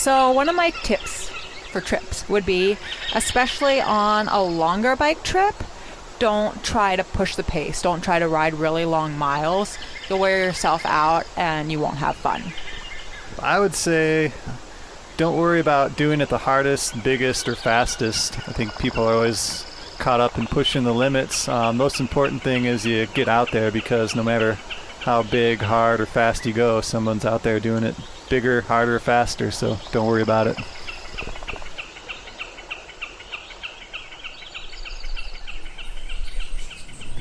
So one of my tips for trips would be, especially on a longer bike trip, don't try to push the pace. Don't try to ride really long miles. You'll wear yourself out and you won't have fun. I would say don't worry about doing it the hardest, biggest, or fastest. I think people are always caught up in pushing the limits. Most important thing is you get out there, because no matter how big, hard, or fast you go, someone's out there doing it bigger, harder, faster, so don't worry about it.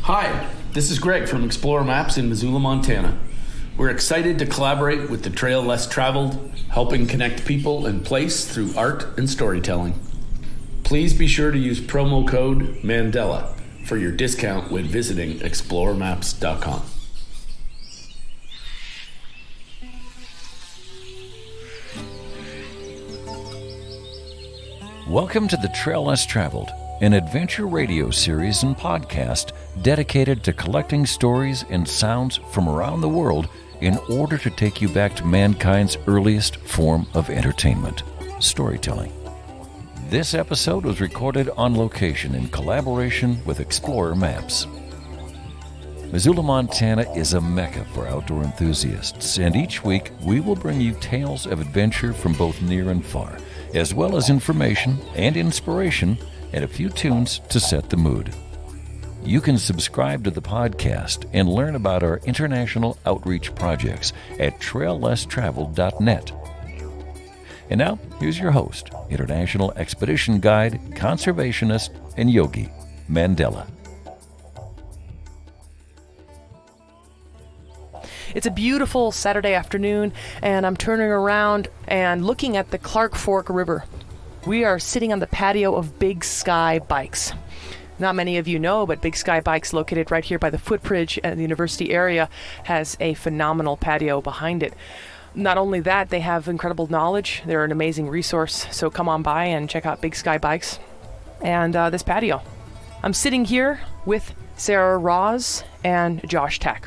Hi, this is Greg from Explorer Maps in Missoula, Montana. We're excited to collaborate with the Trail Less Traveled, helping connect people and place through art and storytelling. Please be sure to use promo code Mandela for your discount when visiting explorermaps.com. Welcome to the Trail Less Traveled, an adventure radio series and podcast dedicated to collecting stories and sounds from around the world in order to take you back to mankind's earliest form of entertainment, storytelling. This episode was recorded on location in collaboration with Explorer Maps. Missoula, Montana is a mecca for outdoor enthusiasts, and each week we will bring you tales of adventure from both near and far, as well as information and inspiration and a few tunes to set the mood. You can subscribe to the podcast and learn about our international outreach projects at traillesstraveled.net. And now, here's your host, international expedition guide, conservationist, and yogi, Mandela. It's a beautiful Saturday afternoon, and I'm turning around and looking at the Clark Fork River. We are sitting on the patio of Big Sky Bikes. Not many of you know, but Big Sky Bikes, located right here by the footbridge at the university area, has a phenomenal patio behind it. Not only that, they have incredible knowledge. They're an amazing resource, so come on by and check out Big Sky Bikes and this patio. I'm sitting here with Sarah Raz and Josh Tack.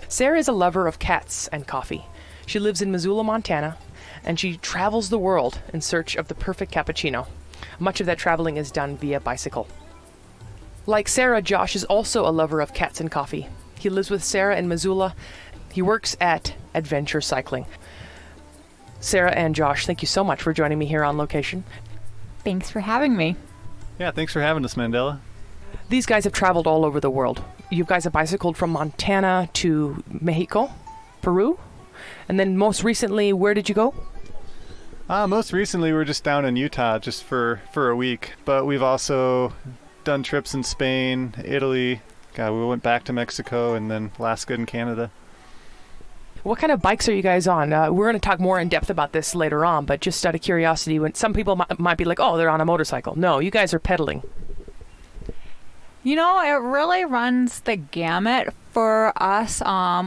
Sarah is a lover of cats and coffee. She lives in Missoula, Montana, and she travels the world in search of the perfect cappuccino. Much of that traveling is done via bicycle. Like Sarah, Josh is also a lover of cats and coffee. He lives with Sarah in Missoula. He works at Adventure Cycling. Sarah and Josh, thank you so much for joining me here on location. Thanks for having me. Yeah, thanks for having us, Mandela. These guys have traveled all over the world. You guys have bicycled from Montana to Mexico, Peru, and then most recently, where did you go? Most recently, we were just down in Utah just for a week, but we've also done trips in Spain, Italy. We went back to Mexico, and then Alaska and Canada. What kind of bikes are you guys on? We're going to talk more in depth about this later on, but just out of curiosity, when some people might be like, oh, they're on a motorcycle. No, you guys are pedaling. You know, it really runs the gamut for us.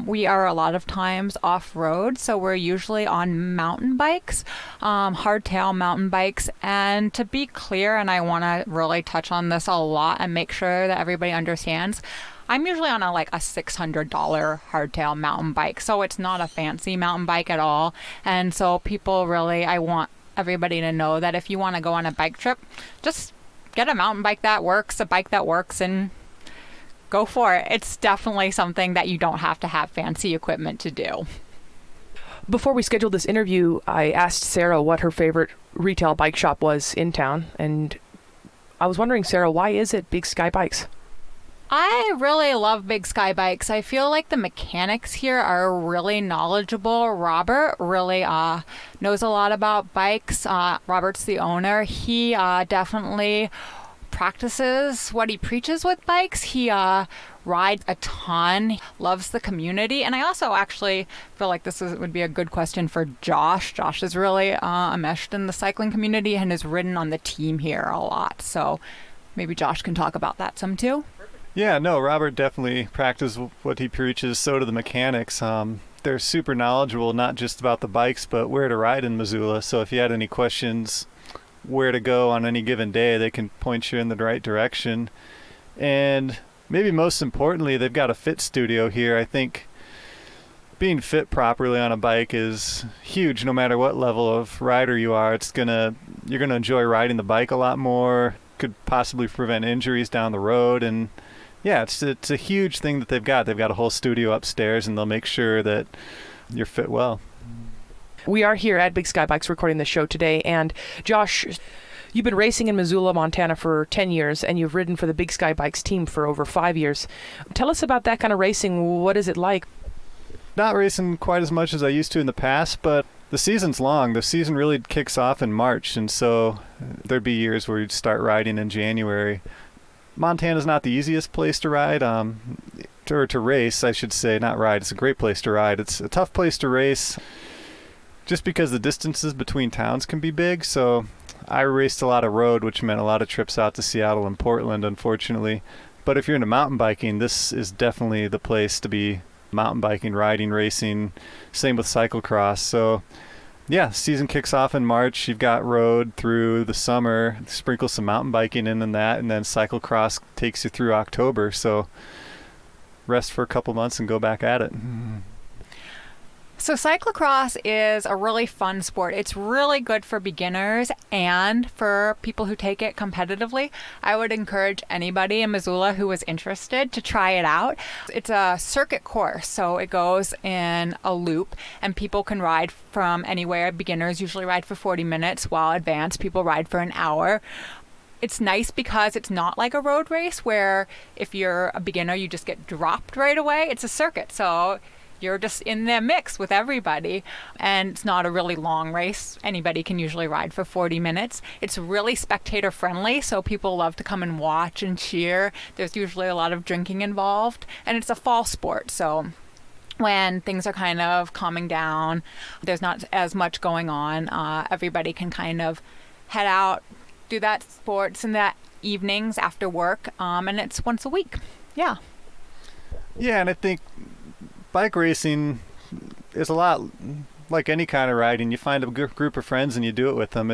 We are a lot of times off-road, so we're usually on mountain bikes, hardtail mountain bikes. And to be clear, and I want to really touch on this a lot and make sure that everybody understands, I'm usually on a $600 hardtail mountain bike, so it's not a fancy mountain bike at all. And so people really, I want everybody to know that if you want to go on a bike trip, just get a mountain bike that works, a bike that works, and go for it. It's definitely something that you don't have to have fancy equipment to do. Before we scheduled this interview, I asked Sarah what her favorite retail bike shop was in town, and I was wondering, Sarah, why is it Big Sky Bikes? I really love Big Sky Bikes. I feel like the mechanics here are really knowledgeable. Robert really knows a lot about bikes. Robert's the owner. He definitely practices what he preaches with bikes. He rides a ton, loves the community. And I also actually feel like would be a good question for Josh. Josh is really enmeshed in the cycling community and has ridden on the team here a lot. So maybe Josh can talk about that some too. Yeah, no, Robert definitely practices what he preaches, so do the mechanics. They're super knowledgeable, not just about the bikes, but where to ride in Missoula. So if you had any questions where to go on any given day, they can point you in the right direction. And maybe most importantly, they've got a fit studio here. I think being fit properly on a bike is huge. No matter what level of rider you are, you're gonna enjoy riding the bike a lot more. Could possibly prevent injuries down the road, and yeah, it's a huge thing that they've got. They've got a whole studio upstairs, and they'll make sure that you're fit well. We are here at Big Sky Bikes recording the show today, and Josh, you've been racing in Missoula, Montana for 10 years, and you've ridden for the Big Sky Bikes team for over 5 years. Tell us about that kind of racing. What is it like? Not racing quite as much as I used to in the past, but the season's long. The season really kicks off in March, and so there'd be years where you'd start riding in January. Montana's not the easiest place to ride, or to race, I should say, not ride. It's a great place to ride. It's a tough place to race just because the distances between towns can be big. So I raced a lot of road, which meant a lot of trips out to Seattle and Portland, unfortunately. But if you're into mountain biking, this is definitely the place to be mountain biking, riding, racing. Same with cyclocross. So yeah, season kicks off in March. You've got road through the summer, sprinkle some mountain biking in that, and then cyclocross takes you through October. So rest for a couple months and go back at it. So cyclocross is a really fun sport. It's really good for beginners and for people who take it competitively. I would encourage anybody in Missoula who is interested to try it out. It's a circuit course, so it goes in a loop, and people can ride from anywhere. Beginners usually ride for 40 minutes, while advanced people ride for an hour. It's nice because it's not like a road race where if you're a beginner, you just get dropped right away. It's a circuit, so you're just in the mix with everybody, and it's not a really long race. Anybody can usually ride for 40 minutes. It's really spectator friendly, so people love to come and watch and cheer. There's usually a lot of drinking involved, and it's a fall sport, so when things are kind of calming down, there's not as much going on, everybody can kind of head out, do that sports in the evenings after work, and it's once a week. Yeah, and I think bike racing is a lot like any kind of riding. You find a group of friends and you do it with them.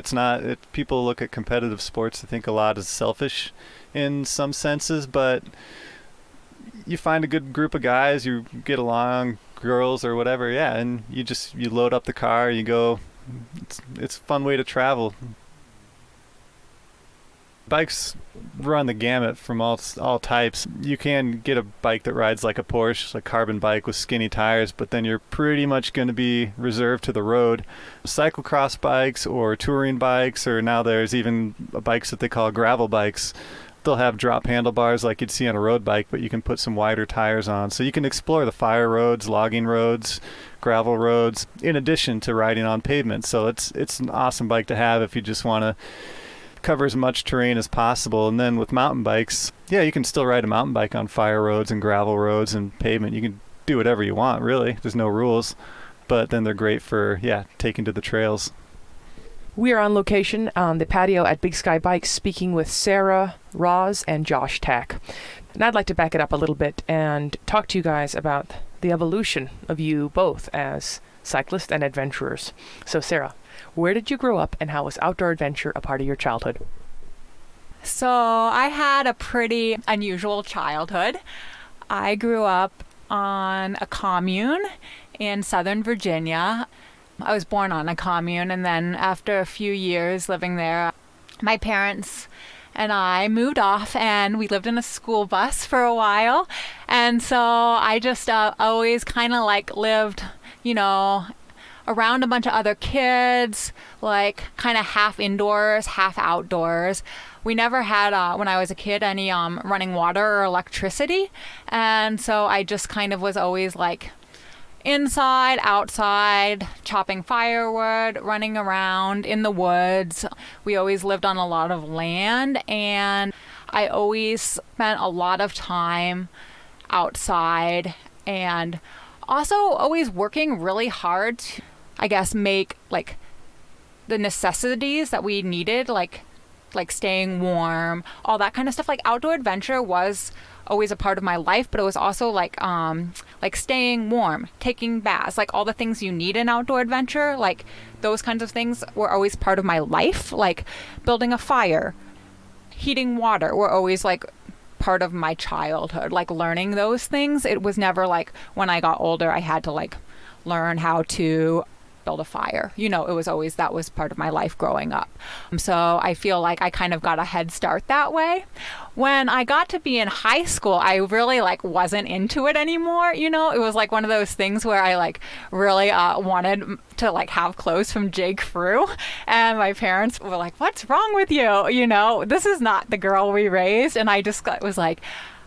People look at competitive sports, I think, a lot as selfish in some senses, but you find a good group of guys, you get along, girls or whatever, and you load up the car, you go. It's a fun way to travel. Bikes run the gamut from all types. You can get a bike that rides like a Porsche, a carbon bike with skinny tires, but then you're pretty much going to be reserved to the road. Cyclocross bikes or touring bikes, or now there's even bikes that they call gravel bikes. They'll have drop handlebars like you'd see on a road bike, but you can put some wider tires on. So you can explore the fire roads, logging roads, gravel roads, in addition to riding on pavement. So it's an awesome bike to have if you just want to cover as much terrain as possible. And then with mountain bikes, you can still ride a mountain bike on fire roads and gravel roads and pavement. You can do whatever you want, really. There's no rules. But then they're great for, taking to the trails. We are on location on the patio at Big Sky Bikes speaking with Sarah Raz and Josh Tack. And I'd like to back it up a little bit and talk to you guys about the evolution of you both as cyclists and adventurers. So Sarah, where did you grow up, and how was outdoor adventure a part of your childhood? So I had a pretty unusual childhood. I grew up on a commune in Southern Virginia. I was born on a commune, and then after a few years living there, my parents and I moved off, and we lived in a school bus for a while. And so I just always kind of lived, around a bunch of other kids, kind of half indoors, half outdoors. We never had, when I was a kid, any running water or electricity. And so I just kind of was always inside, outside, chopping firewood, running around in the woods. We always lived on a lot of land, and I always spent a lot of time outside, and also always working really hard to, make the necessities that we needed, like staying warm, all that kind of stuff. Outdoor adventure was always a part of my life, but it was also staying warm, taking baths, all the things you need in outdoor adventure, those kinds of things were always part of my life. Building a fire, heating water were always part of my childhood. Learning those things, it was never when I got older I had to learn how to build a fire. It was always, that was part of my life growing up. So I feel like I kind of got a head start that way. When I got to be in high school, I really wasn't into it anymore. It was like one of those things where I really wanted to have clothes from J. Crew, and my parents were like, "What's wrong with you? This is not the girl we raised." And I just was like,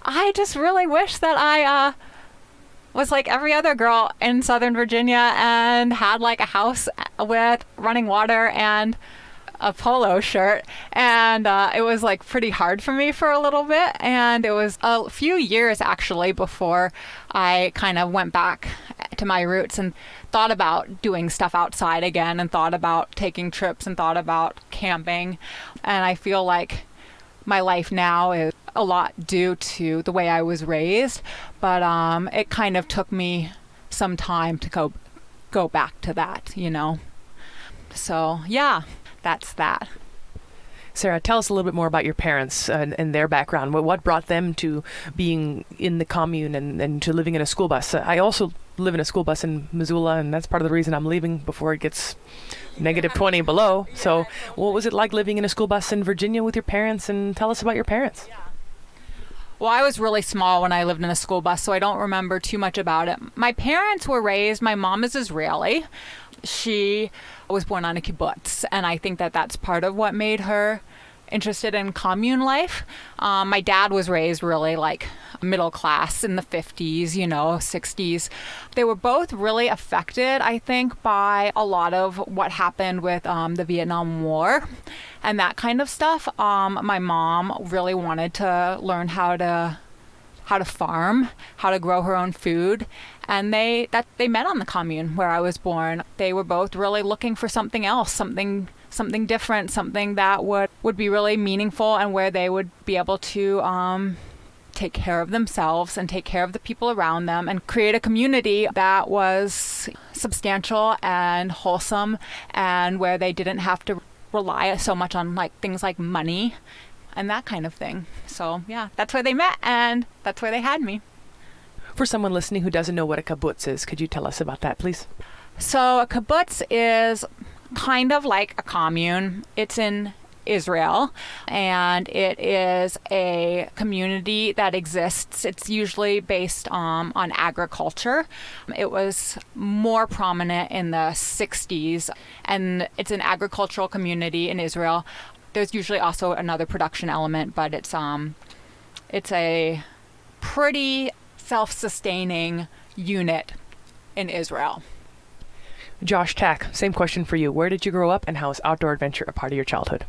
I just really wish that I was like every other girl in Southern Virginia and had a house with running water and a polo shirt. And it was pretty hard for me for a little bit. And it was a few years actually before I kind of went back to my roots and thought about doing stuff outside again, and thought about taking trips, and thought about camping. And I feel like my life now is a lot due to the way I was raised, but it kind of took me some time to go back to that, So yeah, that's that. Sarah, tell us a little bit more about your parents and their background. What brought them to being in the commune and to living in a school bus? I also live in a school bus in Missoula, and that's part of the reason I'm leaving before it gets -20 below. So what was it like living in a school bus in Virginia with your parents? And tell us about your parents. Well, I was really small when I lived in a school bus, so I don't remember too much about it. My parents were raised, my mom is Israeli. She was born on a kibbutz, and I think that that's part of what made her interested in commune life. My dad was raised really middle class in the 50s, 60s. They were both really affected, I think, by a lot of what happened with the Vietnam War and that kind of stuff. My mom really wanted to learn how to farm, how to grow her own food. And they met on the commune where I was born. They were both really looking for something else, something different, something that would be really meaningful, and where they would be able to take care of themselves and take care of the people around them, and create a community that was substantial and wholesome, and where they didn't have to rely so much on things like money and that kind of thing. So yeah, that's where they met, and that's where they had me. For someone listening who doesn't know what a kibbutz is, could you tell us about that, please? So a kibbutz is kind of like a commune. It's in Israel, and it is a community that exists. It's usually based on agriculture. It was more prominent in the 60s, and it's an agricultural community in Israel. There's usually also another production element, but it's a pretty self-sustaining unit in Israel. Josh Tack, same question for you. Where did you grow up, and how is outdoor adventure a part of your childhood?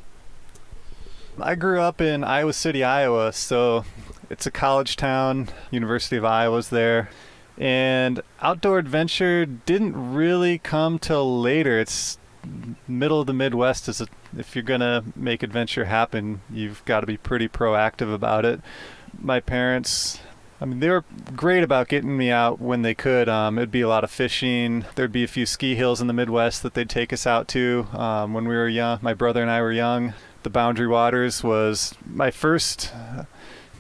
I grew up in Iowa City, Iowa, so it's a college town. University of Iowa's there. And outdoor adventure didn't really come till later. It's middle of the Midwest. If you're going to make adventure happen, you've got to be pretty proactive about it. My parents, they were great about getting me out when they could. It'd be a lot of fishing. There'd be a few ski hills in the Midwest that they'd take us out to when we were young. My brother and I were young. The Boundary Waters was my first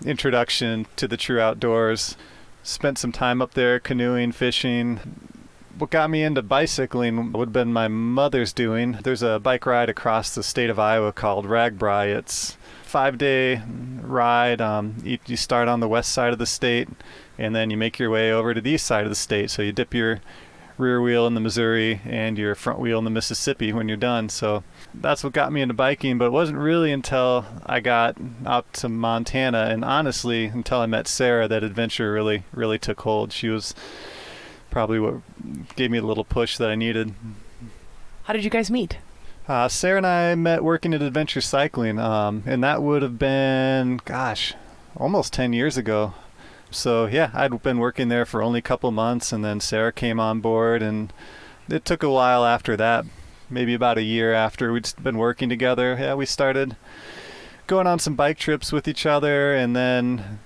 introduction to the true outdoors. Spent some time up there canoeing, fishing. What got me into bicycling would have been my mother's doing. There's a bike ride across the state of Iowa called Ragbri. It's a 5-day ride. You start on the west side of the state, and then you make your way over to the east side of the state. So you dip your rear wheel in the Missouri and your front wheel in the Mississippi when you're done. So that's what got me into biking, but it wasn't really until I got out to Montana, and honestly until I met Sarah, that adventure really took hold. She was probably what gave me a little push that I needed. How did you guys meet? Sarah and I met working at Adventure Cycling, and that would have been, almost 10 years ago. So yeah, I'd been working there for only a couple months, and then Sarah came on board, and it took a while after that, maybe about a year after we'd been working together. Yeah, we started going on some bike trips with each other, and then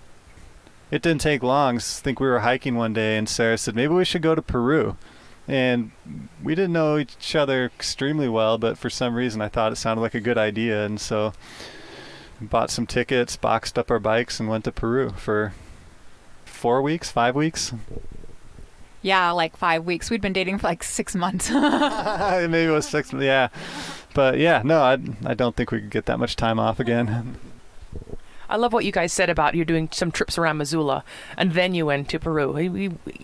it didn't take long. I think we were hiking one day, and Sarah said, maybe we should go to Peru. And we didn't know each other extremely well, but for some reason I thought it sounded like a good idea, and so bought some tickets, boxed up our bikes, and went to Peru for 4 weeks, 5 weeks. Yeah, like 5 weeks. We'd been dating for like 6 months. Maybe it was 6, yeah. But yeah, no, I don't think we could get that much time off again. I love what you guys said about you doing some trips around Missoula and then you went to Peru.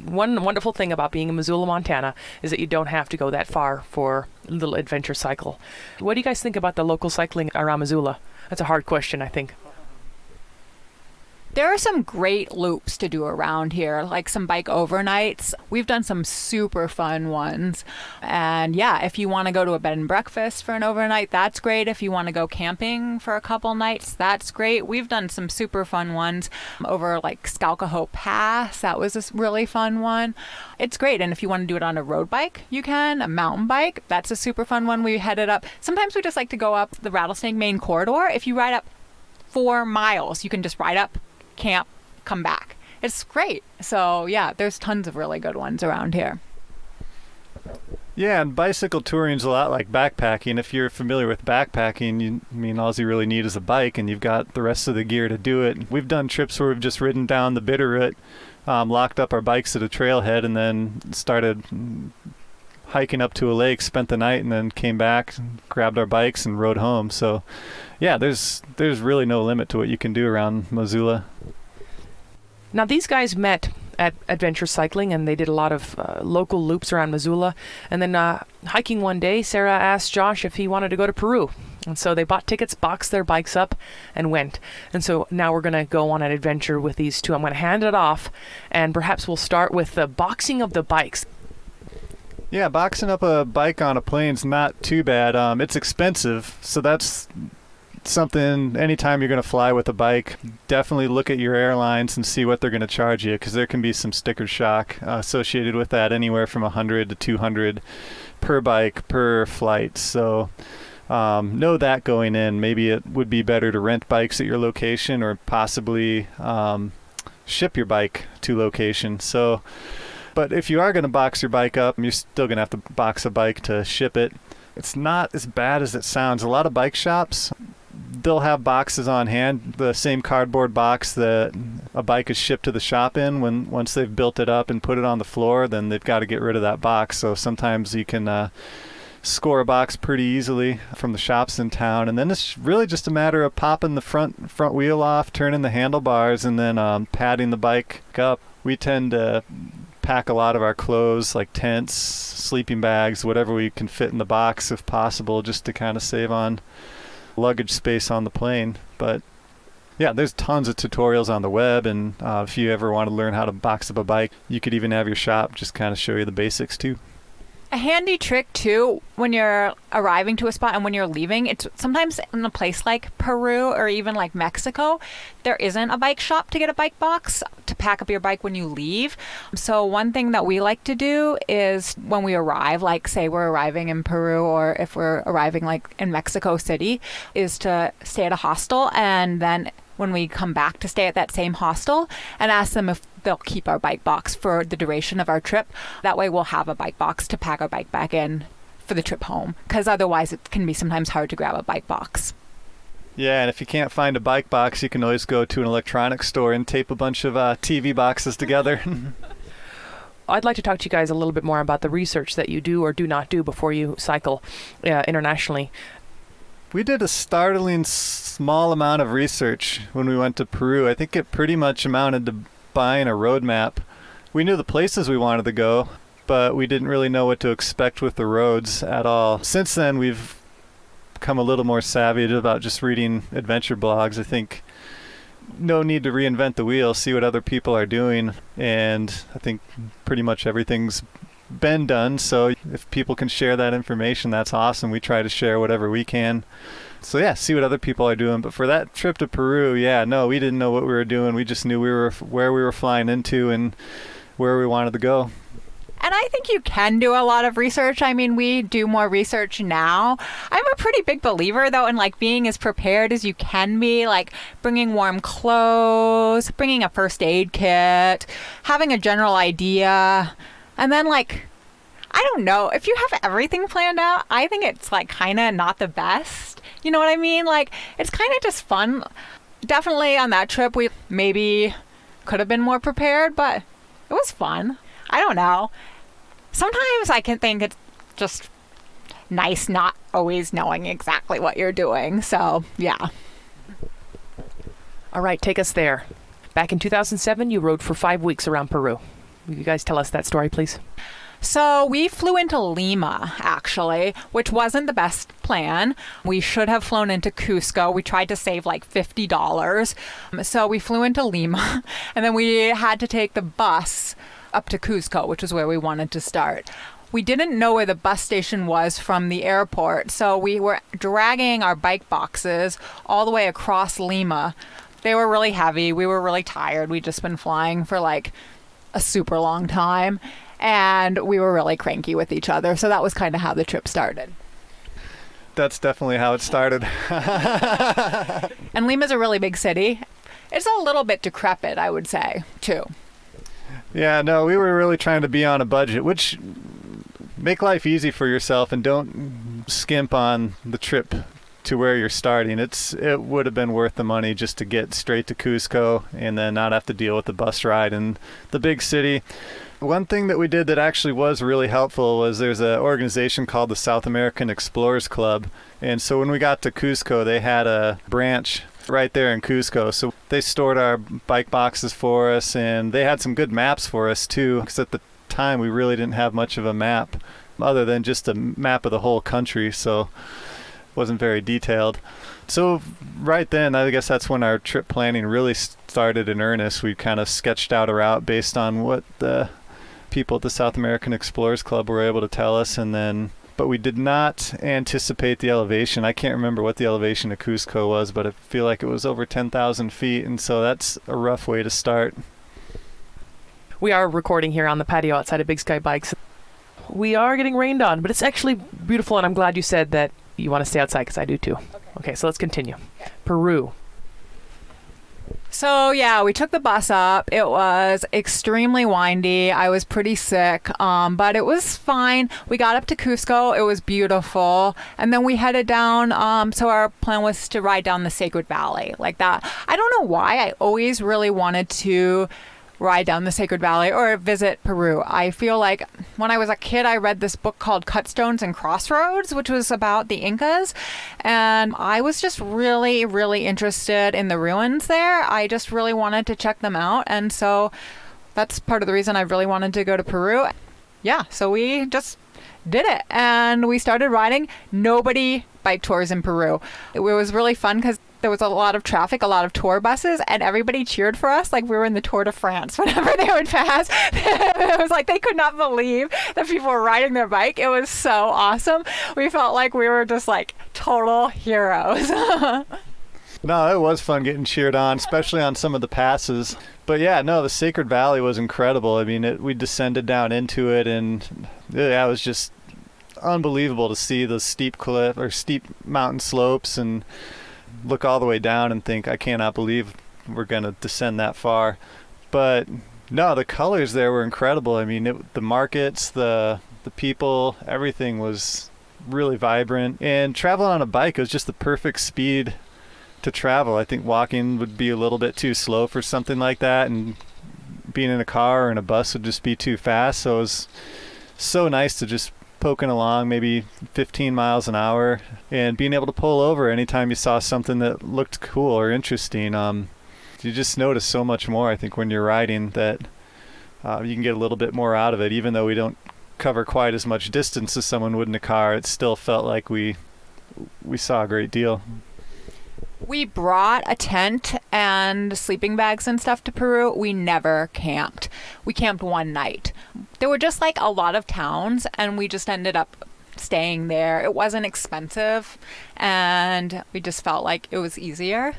One wonderful thing about being in Missoula, Montana is that you don't have to go that far for a little adventure cycle. What do you guys think about the local cycling around Missoula? That's a hard question, I think. There are some great loops to do around here, like some bike overnights. We've done some super fun ones. And yeah, if you want to go to a bed and breakfast for an overnight, that's great. If you want to go camping for a couple nights, that's great. We've done some super fun ones over like Skalkahoe Pass. That was a really fun one. It's great. And if you want to do it on a road bike, you can. A mountain bike, that's a super fun one. We headed up. Sometimes we just like to go up the Rattlesnake Main Corridor. If you ride up 4 miles, you can just ride up, camp, come back. It's great. So yeah, there's tons of really good ones around here. Yeah, and bicycle touring's a lot like backpacking. If you're familiar with backpacking, all you really need is a bike, and you've got the rest of the gear to do it. We've done trips where we've just ridden down the Bitterroot, locked up our bikes at a trailhead, and then started hiking up to a lake, spent the night, and then came back, grabbed our bikes, and rode home. So yeah, there's really no limit to what you can do around Missoula. Now, these guys met at Adventure Cycling, and they did a lot of local loops around Missoula. And then hiking one day, Sarah asked Josh if he wanted to go to Peru. And so they bought tickets, boxed their bikes up, and went. And so now we're going to go on an adventure with these two. I'm going to hand it off, and perhaps we'll start with the boxing of the bikes. Yeah, boxing up a bike on a plane's not too bad. It's expensive, so that's something. Anytime you're going to fly with a bike, definitely look at your airlines and see what they're going to charge you, because there can be some sticker shock associated with that, anywhere from $100 to $200 per bike per flight. So know that going in. Maybe it would be better to rent bikes at your location, or possibly ship your bike to location. So, but if you are going to box your bike up, you're still going to have to box a bike to ship it. It's not as bad as it sounds. A lot of bike shops, they'll have boxes on hand, the same cardboard box that a bike is shipped to the shop in. Once they've built it up and put it on the floor, then they've got to get rid of that box. So sometimes you can score a box pretty easily from the shops in town, and then it's really just a matter of popping the front wheel off, turning the handlebars, and then padding the bike up. We tend to pack a lot of our clothes, like tents, sleeping bags, whatever we can fit in the box if possible, just to kind of save on luggage space on the plane. But yeah, there's tons of tutorials on the web, and if you ever want to learn how to box up a bike, you could even have your shop just kind of show you the basics too. A handy trick too, when you're arriving to a spot and when you're leaving, it's sometimes in a place like Peru or even like Mexico, there isn't a bike shop to get a bike box to pack up your bike when you leave. So one thing that we like to do is when we arrive, like say we're arriving in Peru, or if we're arriving like in Mexico City, is to stay at a hostel, and then when we come back to stay at that same hostel and ask them if they'll keep our bike box for the duration of our trip. That way we'll have a bike box to pack our bike back in for the trip home, because otherwise it can be sometimes hard to grab a bike box. Yeah, and if you can't find a bike box, you can always go to an electronics store and tape a bunch of TV boxes together. I'd like to talk to you guys a little bit more about the research that you do or do not do before you cycle internationally. We did a startling small amount of research when we went to Peru. I think it pretty much amounted to buying a road map. We knew the places we wanted to go, but we didn't really know what to expect with the roads at all. Since then, we've become a little more savvy about just reading adventure blogs. I think no need to reinvent the wheel, see what other people are doing, and I think pretty much everything's been done. So if people can share that information, that's awesome. We try to share whatever we can. So yeah, see what other people are doing. But for that trip to Peru, we didn't know what we were doing. We just knew where we were flying into and where we wanted to go. And I think you can do a lot of research. I mean, we do more research now. I'm a pretty big believer, though, in like being as prepared as you can be, like bringing warm clothes, bringing a first aid kit, having a general idea. And then like, I don't know, if you have everything planned out, I think it's like kind of not the best. You know what I mean? Like, it's kind of just fun. Definitely on that trip, we maybe could have been more prepared, but it was fun. I don't know. Sometimes I can think it's just nice not always knowing exactly what you're doing. So, yeah. All right, take us there. Back in 2007, you rode for 5 weeks around Peru. Will you guys tell us that story, please? So we flew into Lima, actually, which wasn't the best plan. We should have flown into Cusco. We tried to save like $50. So we flew into Lima, and then we had to take the bus up to Cusco, which is where we wanted to start. We didn't know where the bus station was from the airport, so we were dragging our bike boxes all the way across Lima. They were really heavy. We were really tired. We'd just been flying for like a super long time. And we were really cranky with each other. So that was kind of how the trip started. That's definitely how it started. And Lima's a really big city. It's a little bit decrepit, I would say, too. Yeah, no, we were really trying to be on a budget, which make life easy for yourself and don't skimp on the trip to where you're starting. It would have been worth the money just to get straight to Cusco and then not have to deal with the bus ride in the big city. One thing that we did that actually was really helpful was there's an organization called the South American Explorers Club. And so when we got to Cusco, they had a branch right there in Cusco. So they stored our bike boxes for us, and they had some good maps for us too, because at the time we really didn't have much of a map other than just a map of the whole country. So it wasn't very detailed. So right then, I guess that's when our trip planning really started in earnest. We kind of sketched out a route based on what the people at the South American Explorers Club were able to tell us, but we did not anticipate the elevation. I can't remember what the elevation of Cusco was, but I feel like it was over 10,000 feet, and so that's a rough way to start. We are recording here on the patio outside of Big Sky Bikes. We are getting rained on, but it's actually beautiful, and I'm glad you said that you want to stay outside, because I do too. Okay, so let's continue. Okay. Peru. So yeah, we took the bus up. It was extremely windy. I was pretty sick, but it was fine. We got up to Cusco. It was beautiful. And then we headed down. So our plan was to ride down the Sacred Valley like that. I don't know why. I always really wanted to ride down the Sacred Valley or visit Peru. I feel like when I was a kid, I read this book called Cut Stones and Crossroads, which was about the Incas. And I was just really, really interested in the ruins there. I just really wanted to check them out. And so that's part of the reason I really wanted to go to Peru. Yeah, so we just did it. And we started riding. Nobody bike tours in Peru. It was really fun because there was a lot of traffic, a lot of tour buses, and everybody cheered for us like we were in the Tour de France. Whenever they would pass, it was like they could not believe that people were riding their bike. It was so awesome. We felt like we were just like total heroes. No, it was fun getting cheered on, especially on some of the passes. But yeah, no, the Sacred Valley was incredible. I mean, we descended down into it, and yeah, it was just unbelievable to see the steep mountain slopes and look all the way down and think, I cannot believe we're going to descend that far. But no, the colors there were incredible. I mean, the markets, the people, everything was really vibrant. And traveling on a bike was just the perfect speed to travel. I think walking would be a little bit too slow for something like that, and being in a car or in a bus would just be too fast. So it was so nice to just poking along maybe 15 miles an hour and being able to pull over anytime you saw something that looked cool or interesting. You just notice so much more, I think, when you're riding, that you can get a little bit more out of it. Even though we don't cover quite as much distance as someone would in a car, it still felt like we saw a great deal. We brought a tent and sleeping bags and stuff to Peru. We never camped. We camped one night. There were just like a lot of towns, and we just ended up staying there. It wasn't expensive, and we just felt like it was easier.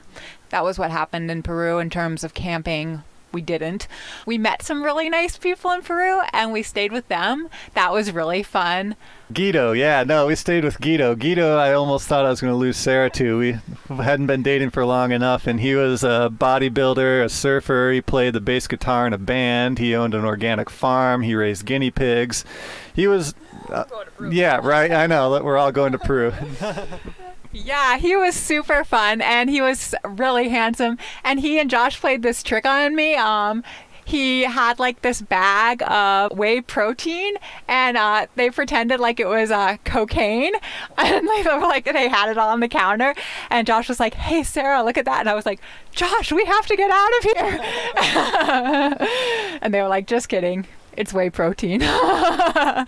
That was what happened in Peru in terms of camping. We didn't. We met some really nice people in Peru, and we stayed with them. That was really fun. Guido, yeah, no, we stayed with Guido. Guido, I almost thought I was going to lose Sarah to. We hadn't been dating for long enough, and he was a bodybuilder, a surfer. He played the bass guitar in a band. He owned an organic farm. He raised guinea pigs. He was, yeah, right, I know, we're all going to Peru. Yeah, he was super fun, and he was really handsome. And he and Josh played this trick on me. he had like this bag of whey protein, and they pretended like it was cocaine, and they were like, they had it on the counter, and Josh was like, "Hey Sarah, look at that," and I was like, "Josh, we have to get out of here." And they were like, "Just kidding. It's whey protein." But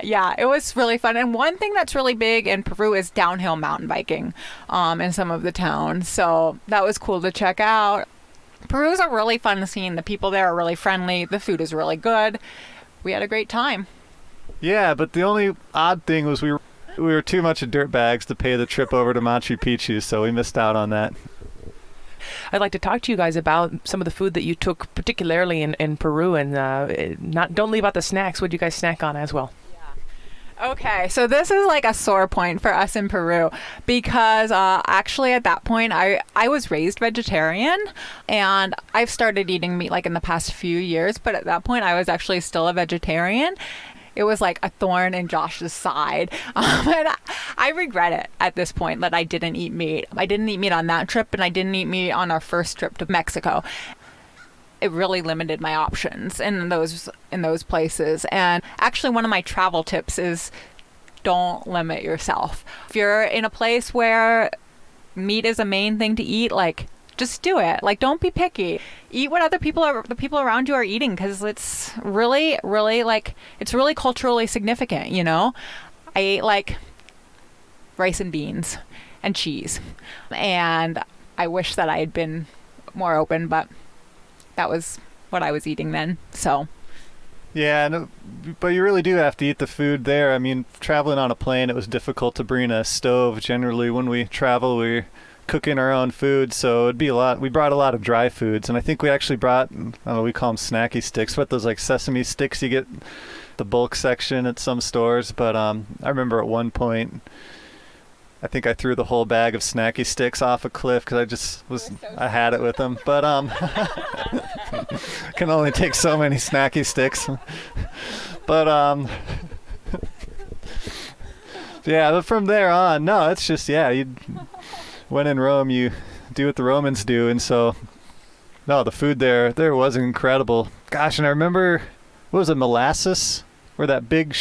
yeah, it was really fun. And one thing that's really big in Peru is downhill mountain biking in some of the towns. So that was cool to check out. Peru's a really fun scene. The people there are really friendly. The food is really good. We had a great time. Yeah, but the only odd thing was we were too much of dirtbags to pay the trip over to Machu Picchu, so we missed out on that. I'd like to talk to you guys about some of the food that you took, particularly in Peru, and don't leave out the snacks. What did you guys snack on as well? Okay, so this is like a sore point for us in Peru because actually at that point I was raised vegetarian, and I've started eating meat like in the past few years, but at that point I was actually still a vegetarian. It was like a thorn in Josh's side. And I regret it at this point that I didn't eat meat. I didn't eat meat on that trip, and I didn't eat meat on our first trip to Mexico. It really limited my options in those places. And actually one of my travel tips is don't limit yourself. If you're in a place where meat is a main thing to eat, like just do it. Like, don't be picky. Eat what the people around you are eating, because it's really, really it's really culturally significant, you know? I ate like rice and beans and cheese, and I wish that I had been more open, but that was what I was eating then. So yeah, no, but you really do have to eat the food there. I mean, traveling on a plane, it was difficult to bring a stove. Generally, when we travel, we're cooking our own food, so it'd be a lot. We brought a lot of dry foods, and I think we actually brought, I don't know, we call them snacky sticks, but those like sesame sticks you get the bulk section at some stores. But I remember at one point, I think I threw the whole bag of snacky sticks off a cliff because I had it with them. But can only take so many snacky sticks. But yeah, but from there on, no, it's just, yeah, when in Rome, you do what the Romans do. And so, no, the food there was incredible. Gosh, and I remember, what was it, molasses? Or that big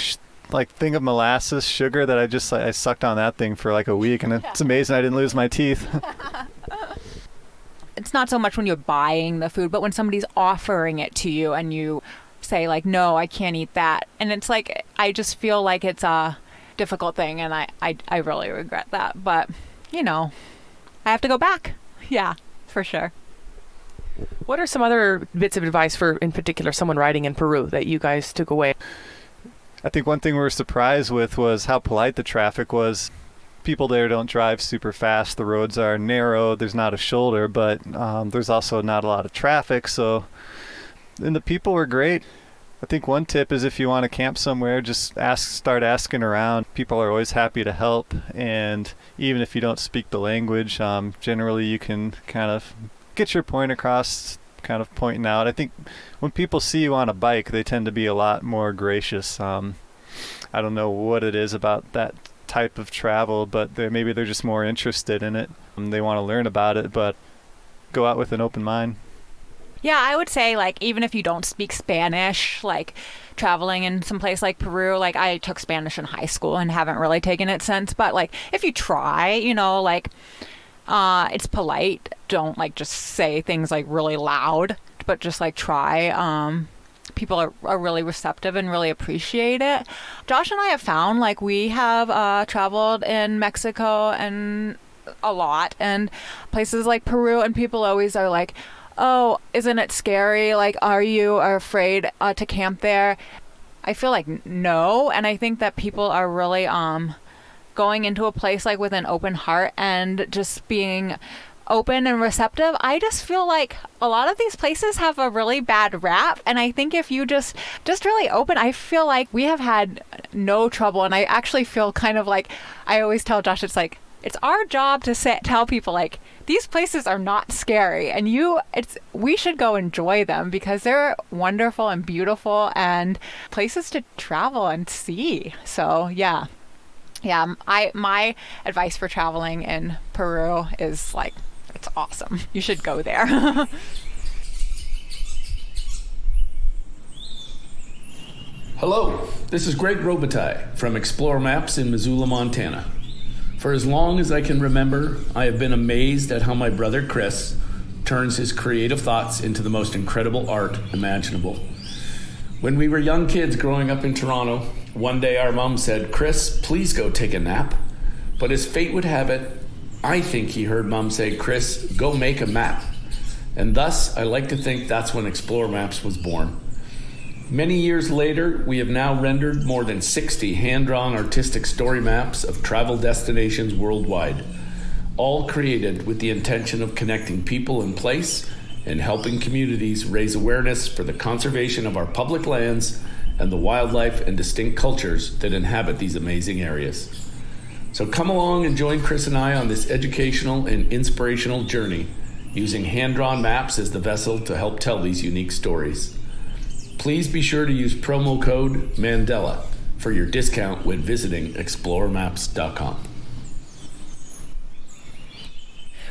thing of molasses sugar that I sucked on that thing for like a week, and it's amazing I didn't lose my teeth. It's not so much when you're buying the food, but when somebody's offering it to you and you say like, "No, I can't eat that." And it's like, I just feel like it's a difficult thing, and I really regret that. But, you know, I have to go back. Yeah, for sure. What are some other bits of advice for, in particular, someone riding in Peru that you guys took away? I think one thing we were surprised with was how polite the traffic was. People there don't drive super fast. The roads are narrow. There's not a shoulder, but there's also not a lot of traffic. And the people were great. I think one tip is if you want to camp somewhere, just start asking around. People are always happy to help, and even if you don't speak the language, generally you can kind of get your point across, kind of pointing out. I think when people see you on a bike, they tend to be a lot more gracious. I don't know what it is about that type of travel, but maybe they're just more interested in it. They want to learn about it, but go out with an open mind. Yeah, I would say, like, even if you don't speak Spanish, like, traveling in some place like Peru, like, I took Spanish in high school and haven't really taken it since, but, like, if you try, you know, like, it's polite. Don't, like, just say things, like, really loud, but just, like, try. People are really receptive and really appreciate it. Josh and I have found, like, we have traveled in Mexico and a lot, and places like Peru, and people always are like, "Oh, isn't it scary? Like, are you afraid to camp there?" I feel like no, and I think that people are really going into a place like with an open heart and just being open and receptive. I just feel like a lot of these places have a really bad rap, and I think if you just really open, I feel like we have had no trouble. And I actually feel kind of like, I always tell Josh, it's like, it's our job to tell people, like, these places are not scary, and we should go enjoy them because they're wonderful and beautiful and places to travel and see. So yeah, my advice for traveling in Peru is, like, it's awesome. You should go there. Hello, this is Greg Robitaille from Explore Maps in Missoula, Montana. For as long as I can remember, I have been amazed at how my brother Chris turns his creative thoughts into the most incredible art imaginable. When we were young kids growing up in Toronto, one day our mom said, "Chris, please go take a nap." But as fate would have it, I think he heard Mom say, "Chris, go make a map." And thus, I like to think that's when Explore Maps was born. Many years later, we have now rendered more than 60 hand-drawn artistic story maps of travel destinations worldwide, all created with the intention of connecting people and place and helping communities raise awareness for the conservation of our public lands and the wildlife and distinct cultures that inhabit these amazing areas. So come along and join Chris and I on this educational and inspirational journey, using hand-drawn maps as the vessel to help tell these unique stories. Please be sure to use promo code Mandela for your discount when visiting exploremaps.com.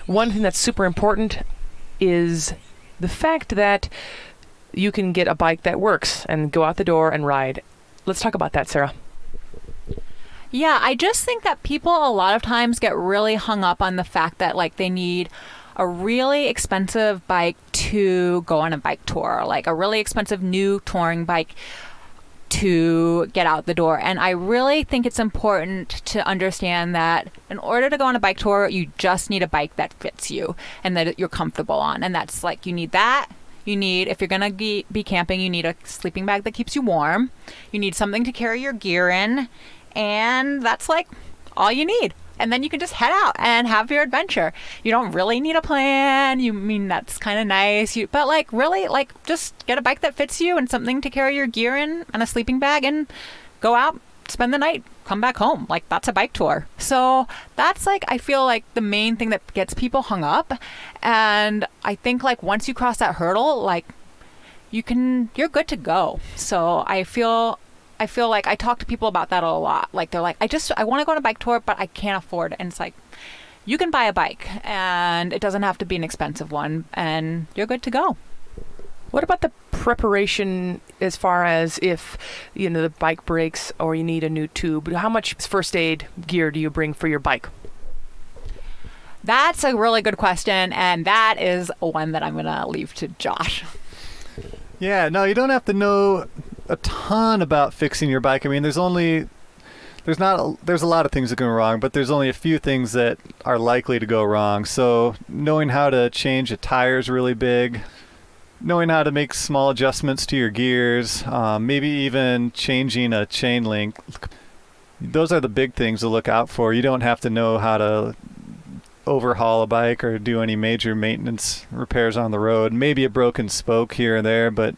One thing that's super important is the fact that you can get a bike that works and go out the door and ride. Let's talk about that, Sarah. Yeah, I just think that people a lot of times get really hung up on the fact that like they need a really expensive bike to go on a bike tour, like a really expensive new touring bike to get out the door. And I really think it's important to understand that in order to go on a bike tour, you just need a bike that fits you and that you're comfortable on. And that's like, you need that. You need, if you're going to be camping, you need a sleeping bag that keeps you warm. You need something to carry your gear in. And that's like all you need. And then you can just head out and have your adventure. You don't really need a plan. You mean that's kind of nice. But like really, like just get a bike that fits you and something to carry your gear in and a sleeping bag and go out, spend the night, come back home. Like that's a bike tour. So that's like, I feel like the main thing that gets people hung up. And I think like once you cross that hurdle, like you're good to go. So I feel like I talk to people about that a lot. Like they're like, I want to go on a bike tour, but I can't afford it. And it's like, you can buy a bike and it doesn't have to be an expensive one and you're good to go. What about the preparation as far as if, the bike breaks or you need a new tube? How much first aid gear do you bring for your bike? That's a really good question. And that is one that I'm going to leave to Josh. Yeah, no, you don't have to know a ton about fixing your bike. I mean, there's a lot of things that go wrong, but there's only a few things that are likely to go wrong. So knowing how to change a tire is really big. Knowing how to make small adjustments to your gears, maybe even changing a chain link. Those are the big things to look out for. You don't have to know how to overhaul a bike or do any major maintenance repairs on the road. Maybe a broken spoke here and there, but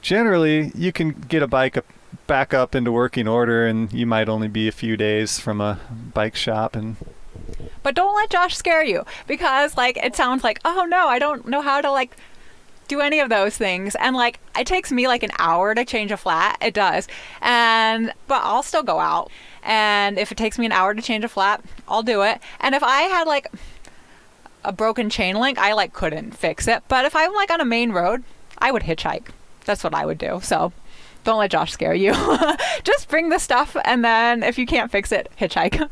generally you can get a bike back up into working order and you might only be a few days from a bike shop. But don't let Josh scare you, because like it sounds like, oh no, I don't know how to like do any of those things. And like it takes me like an hour to change a flat. It does. But I'll still go out. And if it takes me an hour to change a flat, I'll do it. And if I had like a broken chain link, I like couldn't fix it. But if I'm like on a main road, I would hitchhike. That's what I would do. So don't let Josh scare you. Just bring the stuff, and then if you can't fix it, hitchhike.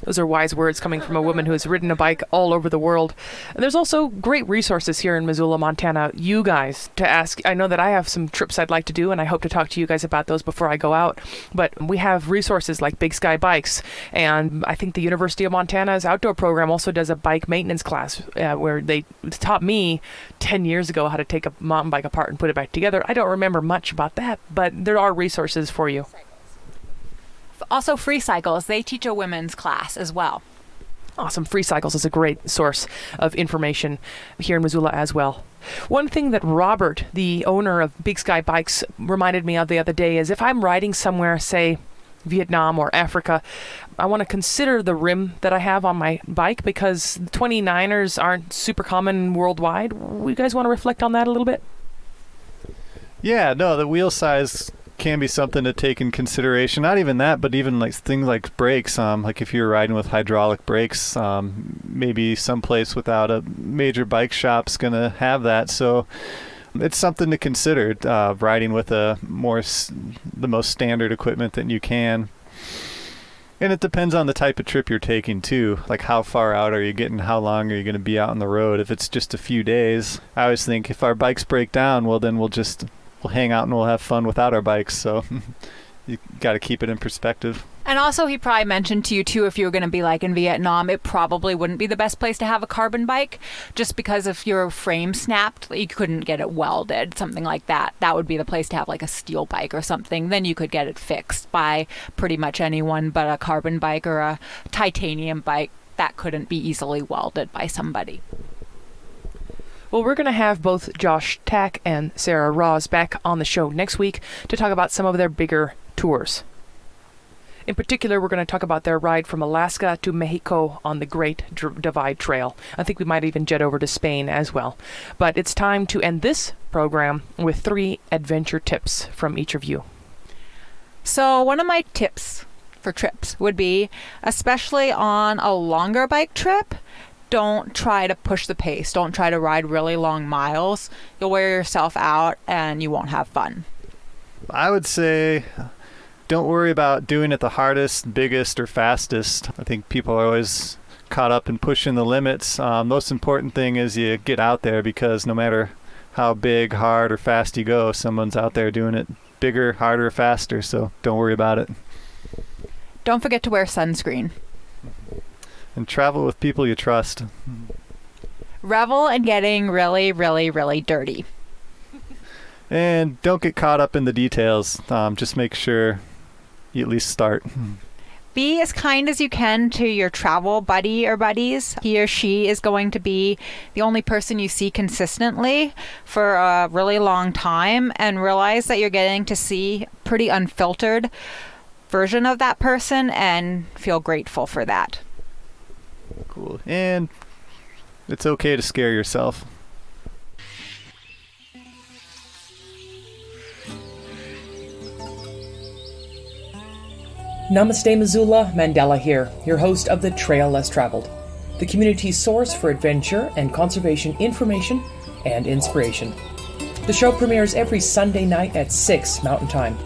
Those are wise words coming from a woman who has ridden a bike all over the world. And there's also great resources here in Missoula, Montana. You guys to ask. I know that I have some trips I'd like to do, and I hope to talk to you guys about those before I go out. But we have resources like Big Sky Bikes, and I think the University of Montana's outdoor program also does a bike maintenance class where they taught me 10 years ago how to take a mountain bike apart and put it back together. I don't remember much about that, but there are resources for you. Also, Free Cycles, they teach a women's class as well. Awesome. Free Cycles is a great source of information here in Missoula as well. One thing that Robert, the owner of Big Sky Bikes, reminded me of the other day is if I'm riding somewhere, say Vietnam or Africa, I want to consider the rim that I have on my bike because 29ers aren't super common worldwide. You guys want to reflect on that a little bit? Yeah, no, the wheel size can be something to take in consideration. Not even that, but even like things like brakes. Like if you're riding with hydraulic brakes, maybe someplace without a major bike shop's gonna have that. So It's something to consider, riding with the most standard equipment that you can. And it depends on the type of trip you're taking too. Like how far out are you getting? How long are you going to be out on the road? If it's just a few days, I always think if our bikes break down, well then we'll hang out and we'll have fun without our bikes. So you got to keep it in perspective. And also, he probably mentioned to you, too, if you were going to be like in Vietnam, it probably wouldn't be the best place to have a carbon bike, just because if your frame snapped, you couldn't get it welded, something like that. That would be the place to have like a steel bike or something. Then you could get it fixed by pretty much anyone, but a carbon bike or a titanium bike, that couldn't be easily welded by somebody. Well, we're going to have both Josh Tack and Sarah Raz back on the show next week to talk about some of their bigger tours. In particular, we're going to talk about their ride from Alaska to Mexico on the Great Divide Trail. I think we might even jet over to Spain as well. But it's time to end this program with 3 adventure tips from each of you. So one of my tips for trips would be, especially on a longer bike trip, don't try to push the pace. Don't try to ride really long miles. You'll wear yourself out and you won't have fun. I would say don't worry about doing it the hardest, biggest, or fastest. I think people are always caught up in pushing the limits. Most important thing is you get out there, because no matter how big, hard, or fast you go, someone's out there doing it bigger, harder, faster, so don't worry about it. Don't forget to wear sunscreen. And travel with people you trust. Revel in getting really, really, really dirty. And don't get caught up in the details. Just make sure you at least start. Be as kind as you can to your travel buddy or buddies. He or she is going to be the only person you see consistently for a really long time, and realize that you're getting to see a pretty unfiltered version of that person and feel grateful for that. Cool. And it's okay to scare yourself. Namaste Missoula, Mandela here, your host of The Trail Less Traveled, the community's source for adventure and conservation information and inspiration. The show premieres every Sunday night at 6 Mountain Time,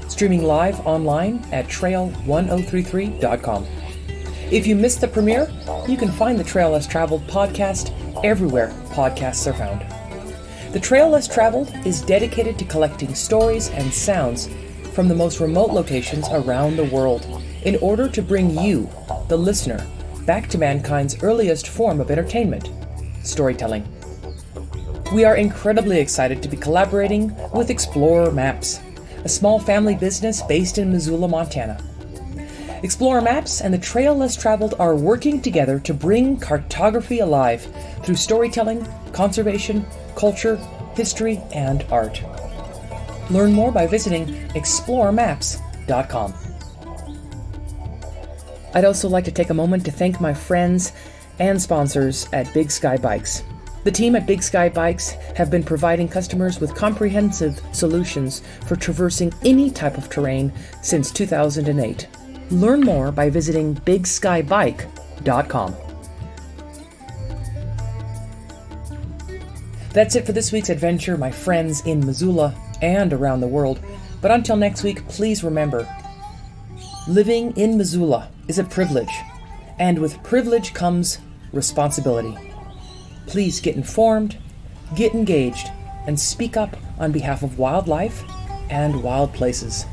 streaming live online at trail1033.com. If you missed the premiere, you can find the Trail Less Traveled podcast everywhere podcasts are found. The Trail Less Traveled is dedicated to collecting stories and sounds from the most remote locations around the world in order to bring you, the listener, back to mankind's earliest form of entertainment, storytelling. We are incredibly excited to be collaborating with Explorer Maps, a small family business based in Missoula, Montana. Explorer Maps and the Trail Less Traveled are working together to bring cartography alive through storytelling, conservation, culture, history, and art. Learn more by visiting exploremaps.com. I'd also like to take a moment to thank my friends and sponsors at Big Sky Bikes. The team at Big Sky Bikes have been providing customers with comprehensive solutions for traversing any type of terrain since 2008. Learn more by visiting bigskybike.com. That's it for this week's adventure, my friends in Missoula and around the world. But until next week, please remember, living in Missoula is a privilege, and with privilege comes responsibility. Please get informed, get engaged, and speak up on behalf of wildlife and wild places.